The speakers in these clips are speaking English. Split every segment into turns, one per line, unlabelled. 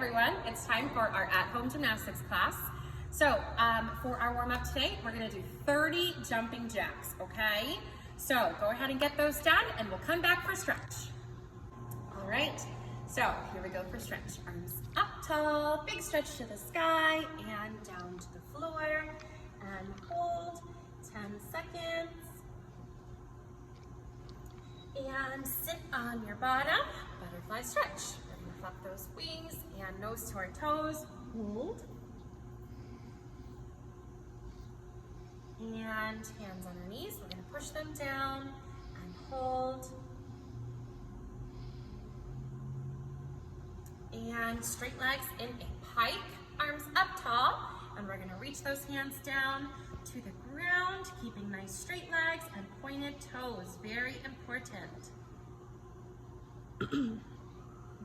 everyone, it's time for our at-home gymnastics class. So for our warm-up today, we're going to do 30 jumping jacks, okay? So go ahead and get those done and we'll come back for stretch. All right, so here we go for stretch. Arms up tall, big stretch to the sky and down to the floor and hold 10 seconds. And sit on your bottom, butterfly stretch. We're going to flap those wings and nose to our toes. Hold. And hands on our knees. We're going to push them down and hold. And straight legs in a pike, arms up tall. And we're going to reach those hands down to the ground, keeping nice straight legs and pointed toes, very important.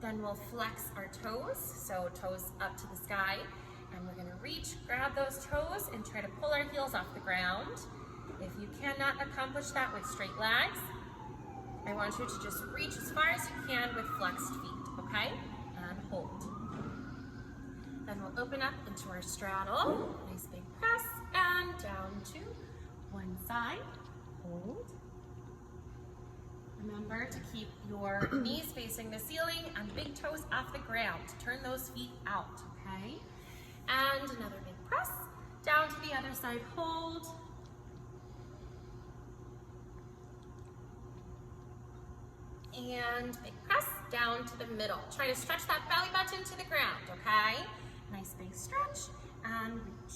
Then we'll flex our toes, so toes up to the sky, and we're gonna reach, grab those toes and try to pull our heels off the ground. If you cannot accomplish that with straight legs, I want you to just reach as far as you can with flexed feet, okay? And hold. Then we'll open up into our straddle, nice big press, and down to one side, hold. Remember to keep your knees facing the ceiling and big toes off the ground. Turn those feet out, okay? And another big press, down to the other side, hold. And big press, down to the middle. Try to stretch that belly button to the ground, okay? Nice big stretch and reach.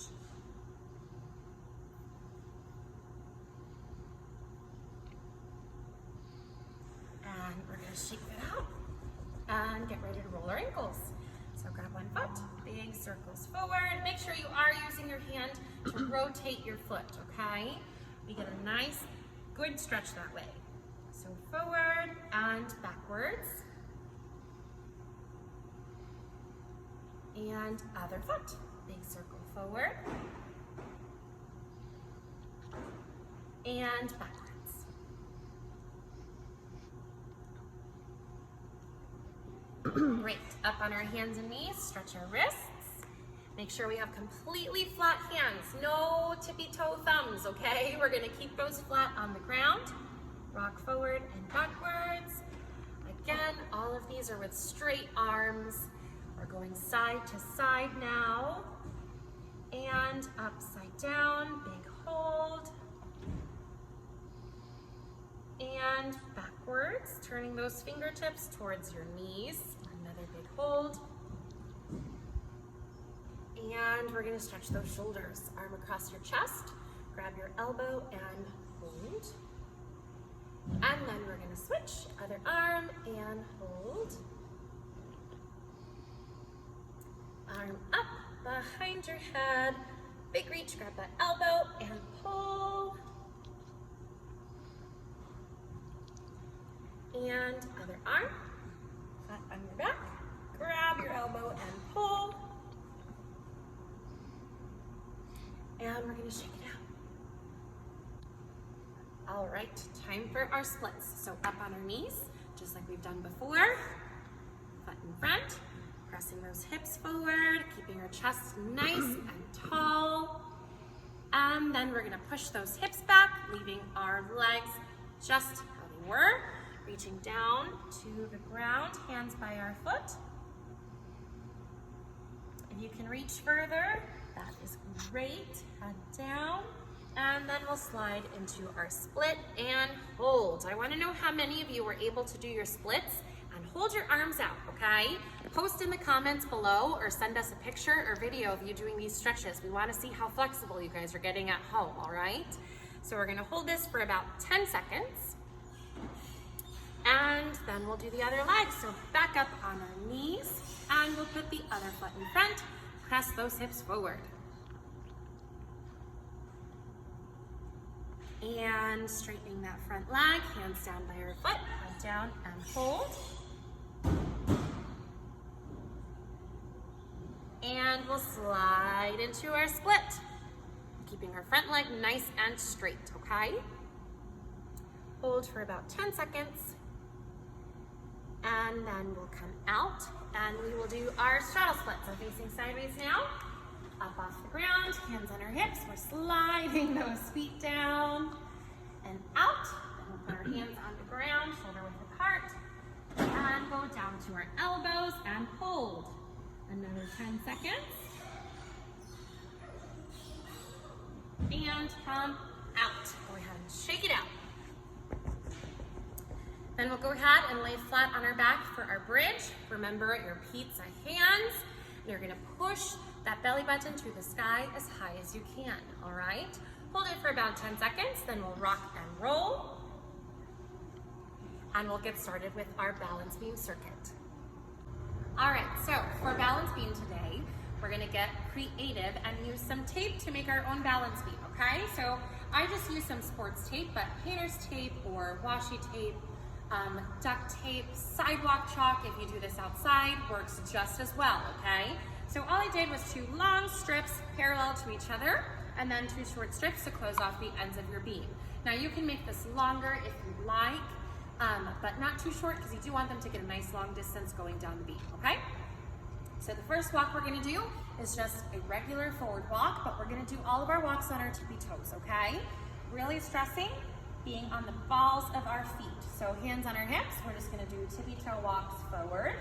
And we're going to shake that out and get ready to roll our ankles. So grab one foot, big circles forward. Make sure you are using your hand to rotate your foot, okay? We get a nice, good stretch that way. So forward and backwards. And other foot, big circle forward and backwards. Great, up on our hands and knees, stretch our wrists. Make sure we have completely flat hands, no tippy toe thumbs, okay? We're gonna keep those flat on the ground. Rock forward and backwards. Again, all of these are with straight arms. We're going side to side now, and upside down, big hold, and backwards, turning those fingertips towards your knees, another big hold, and we're gonna stretch those shoulders, arm across your chest, grab your elbow and hold, and then we're gonna switch, other arm and hold. Arm up behind your head, big reach, grab that elbow and pull. And other arm, flat on your back, grab your elbow and pull. And we're gonna shake it out. All right, time for our splits. So up on our knees, just like we've done before, foot in front. Pressing those hips forward, keeping our chest nice and tall. And then we're gonna push those hips back, leaving our legs just how they were. Reaching down to the ground, hands by our foot. If you can reach further, that is great. Head down. And then we'll slide into our split and hold. I wanna know how many of you were able to do your splits and hold your arms out, okay? Post in the comments below or send us a picture or video of you doing these stretches. We want to see how flexible you guys are getting at home, all right? So we're going to hold this for about 10 seconds. And then we'll do the other leg. So back up on our knees and we'll put the other foot in front. Press those hips forward. And straightening that front leg, hands down by our foot, head down and hold. And we'll slide into our split, keeping our front leg nice and straight, okay? Hold for about 10 seconds, and then we'll come out And we will do our straddle splits. So facing sideways now, up off the ground, hands on our hips. We're sliding those feet down and out. Then we'll put our hands on the ground, shoulder width apart, and go down to our elbows and hold. Another 10 seconds. And come out. Go ahead and shake it out. Then we'll go ahead and lay flat on our back for our bridge. Remember your pizza hands. You're gonna push that belly button to the sky as high as you can, all right? Hold it for about 10 seconds, then we'll rock and roll. And we'll get started with our balance beam circuit. All right, so for balance beam today, we're gonna get creative and use some tape to make our own balance beam, okay? So I just use some sports tape, but painter's tape or washi tape, duct tape, sidewalk chalk, if you do this outside, works just as well, okay? So all I did was 2 long strips parallel to each other, and then 2 short strips to close off the ends of your beam. Now you can make this longer if you'd like, but not too short because you do want them to get a nice long distance going down the beam, okay? So the first walk we're gonna do is just a regular forward walk, but we're gonna do all of our walks on our tippy toes, okay? Really stressing being on the balls of our feet. So hands on our hips, we're just gonna do tippy toe walks forward.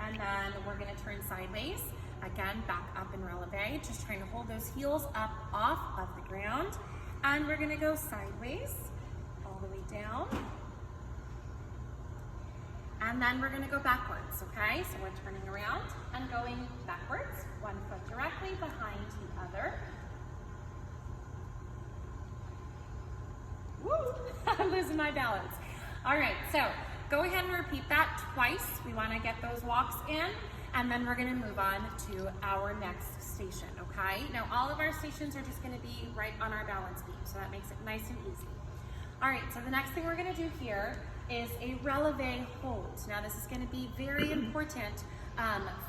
And then we're gonna turn sideways. Again, back up and releve, just trying to hold those heels up off of the ground. And we're gonna go sideways, all the way down. And then we're gonna go backwards, okay? So we're turning around and going backwards, 1 foot directly behind the other. Woo, I'm losing my balance. All right, so go ahead and repeat that twice. We wanna get those walks in, and then we're gonna move on to our next station, okay? Now all of our stations are just gonna be right on our balance beam, so that makes it nice and easy. All right, so the next thing we're gonna do here is a releve hold. Now this is gonna be very important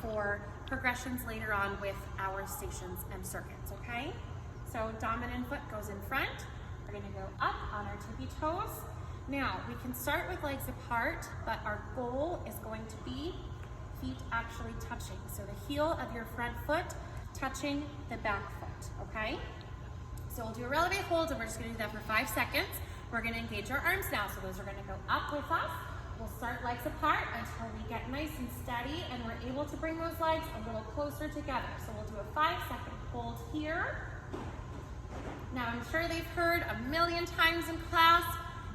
for progressions later on with our stations and circuits, okay? So dominant foot goes in front. We're gonna go up on our tippy toes. Now we can start with legs apart, but our goal is going to be feet actually touching. So the heel of your front foot touching the back foot, okay? So we'll do a releve hold, and we're just gonna do that for 5 seconds. We're gonna engage our arms now, so those are gonna go up with us. We'll start legs apart until we get nice and steady and we're able to bring those legs a little closer together. So we'll do a 5-second hold here. Now I'm sure they've heard a million times in class,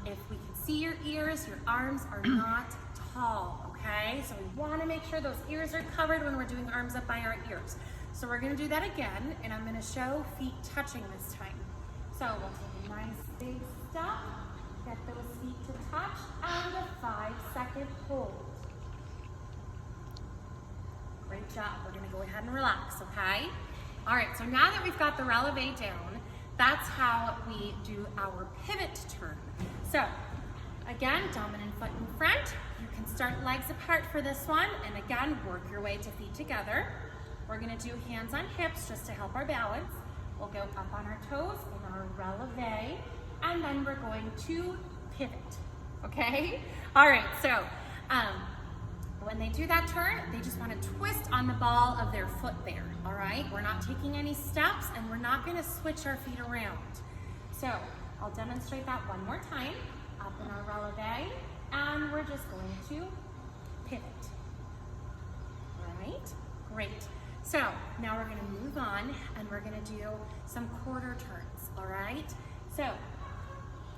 if we can see your ears, your arms are not tall, okay? So we wanna make sure those ears are covered when we're doing arms up by our ears. So we're gonna do that again, and I'm gonna show feet touching this time. So we'll take a nice big step, get those feet to touch, and a 5-second hold. Great job. We're gonna go ahead and relax, okay? All right, so now that we've got the releve down, that's how we do our pivot turn. So again, dominant foot in front. You can start legs apart for this one, and again, work your way to feet together. We're gonna do hands on hips just to help our balance. We'll go up on our toes in our releve, and then we're going to pivot, okay? All right, so when they do that turn, they just want to twist on the ball of their foot there, all right? We're not taking any steps, and we're not gonna switch our feet around. So I'll demonstrate that one more time, up in our releve, and we're just going to pivot, all right? Great. So now we're gonna move on, and we're gonna do some quarter turns, all right? So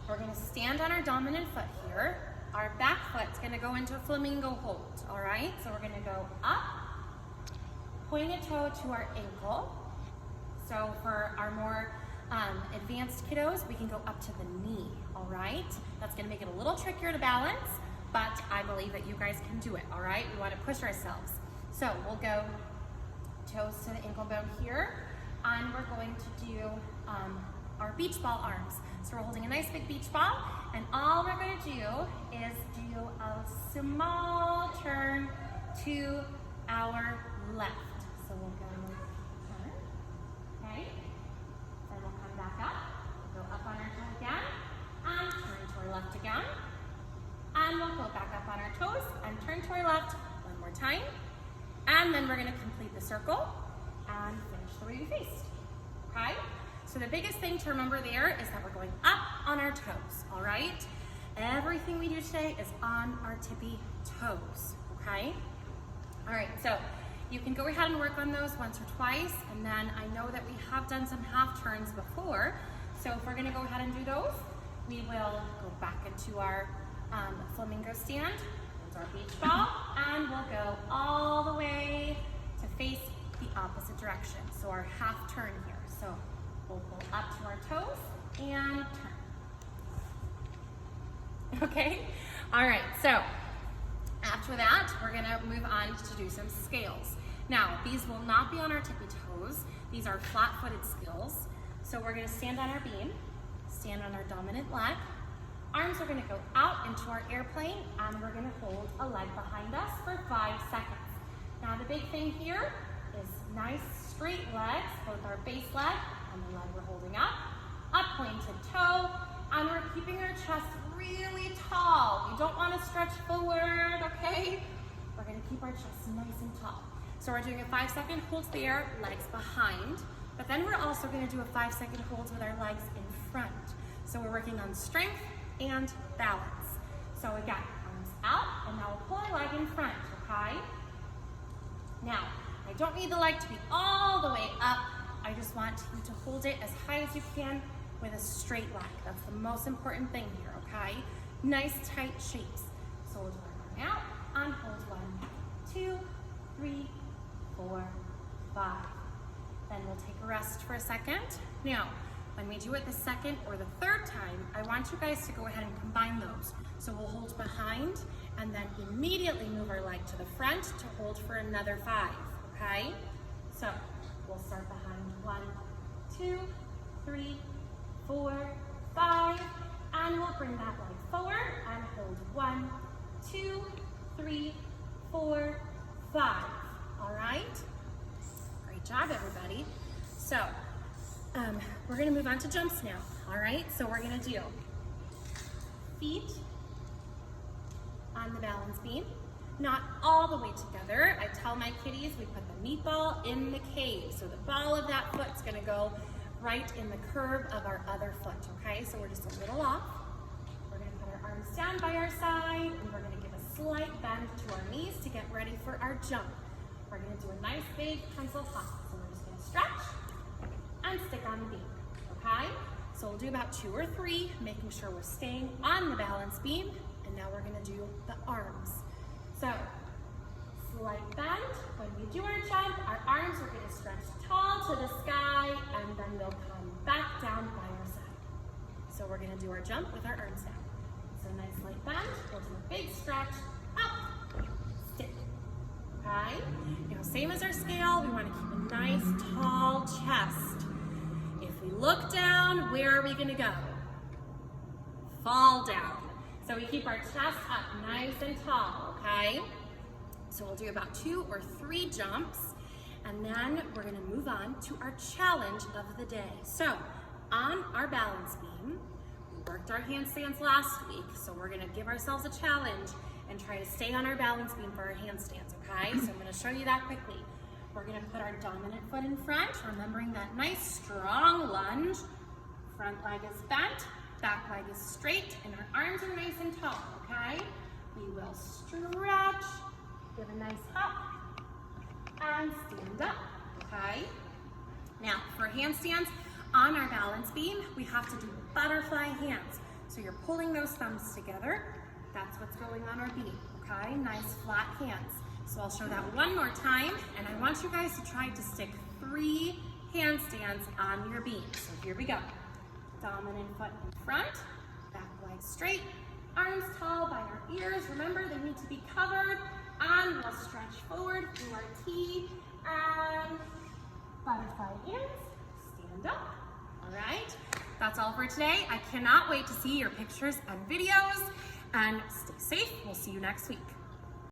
we're gonna stand on our dominant foot here. Our back foot's gonna go into a flamingo hold, all right? So we're gonna go up, point a toe to our ankle. So for our more advanced kiddos, we can go up to the knee, all right? That's gonna make it a little trickier to balance, but I believe that you guys can do it, all right? We wanna push ourselves. So we'll go toes to the ankle bone here, and we're going to do our beach ball arms. So we're holding a nice big beach ball, and all we're going to do is do a small turn to our left. So we'll go turn, okay? Then we'll come back up, go up on our toe again, and turn to our left again. And we'll go back up on our toes and turn to our left one more time. And then we're gonna complete the circle and finish the way we faced, okay? So the biggest thing to remember there is that we're going up on our toes, all right? Everything we do today is on our tippy toes, okay? All right, so you can go ahead and work on those once or twice, and then I know that we have done some half turns before, so if we're gonna go ahead and do those, we will go back into our flamingo stand, into our beach ball, and we'll go all the way to face the opposite direction. So our half turn here. So we'll pull up to our toes and turn. Okay, all right, so after that, we're gonna move on to do some scales. Now, these will not be on our tippy toes. These are flat-footed skills. So we're gonna stand on our beam, stand on our dominant leg. Arms are gonna go out into our airplane, and we're gonna hold a leg behind us for 5 seconds. Now, the big thing here is nice straight legs, both our base leg and the leg we're holding up, a pointed toe, and we're keeping our chest really tall. We don't want to stretch forward, okay? We're gonna keep our chest nice and tall. So we're doing a 5-second hold there, legs behind, but then we're also gonna do a 5-second hold with our legs in front. So we're working on strength and balance. So again, arms out, and now we'll pull our leg in front, okay? Now, I don't need the leg to be all the way up. I just want you to hold it as high as you can with a straight leg. That's the most important thing here, okay? Nice tight shapes. So we'll do our arm out and hold 1, 2, 3, 4, 5. Then we'll take a rest for a second. Now, when we do it the second or the third time, I want you guys to go ahead and combine those. So we'll hold behind and then immediately move our leg to the front to hold for another 5, okay? So we'll start behind 1, 2, 3, 4, 5, and we'll bring that leg forward and hold 1, 2, 3, 4, 5. All right? Great job, everybody. So we're gonna move on to jumps now. All right, so we're gonna do feet on the balance beam, not all the way together. I tell my kiddies we put the meatball in the cave, so the ball of that foot's gonna go right in the curve of our other foot, okay? So we're just a little off. We're gonna put our arms down by our side, and we're gonna give a slight bend to our knees to get ready for our jump. We're gonna do a nice big pencil hop. So we're just gonna stretch and stick on the beam, okay? So we'll do about 2 or 3, making sure we're staying on the balance beam, and now we're gonna do the arms. So, slight bend. When we do our jump, our arms are gonna stretch tall to the sky, and then they'll come back down by our side. So we're gonna do our jump with our arms down. So nice light bend, we'll do a big stretch, up, stick, okay? Now same as our scale, we wanna keep a nice tall chest. If we look down, where are we gonna go? Fall down. So we keep our chest up nice and tall, okay? So we'll do about 2 or 3 jumps, and then we're gonna move on to our challenge of the day. So on our balance beam, we worked our handstands last week, so we're gonna give ourselves a challenge and try to stay on our balance beam for our handstands, okay? So I'm gonna show you that quickly. We're gonna put our dominant foot in front, remembering that nice strong lunge. Front leg is bent, back leg is straight, and our arms are nice and tall, okay? We will stretch, give a nice hop, and stand up, okay? Now, for handstands, on our balance beam, we have to do butterfly hands. So you're pulling those thumbs together. That's what's going on our beam, okay? Nice flat hands. So I'll show that one more time, and I want you guys to try to stick 3 handstands on your beam. So here we go. Dominant foot in front, back leg straight, arms tall by our ears. Remember, they need to be covered, and we'll stretch forward through our T, and butterfly hands, stand up. All right, that's all for today. I cannot wait to see your pictures and videos, and stay safe. We'll see you next week.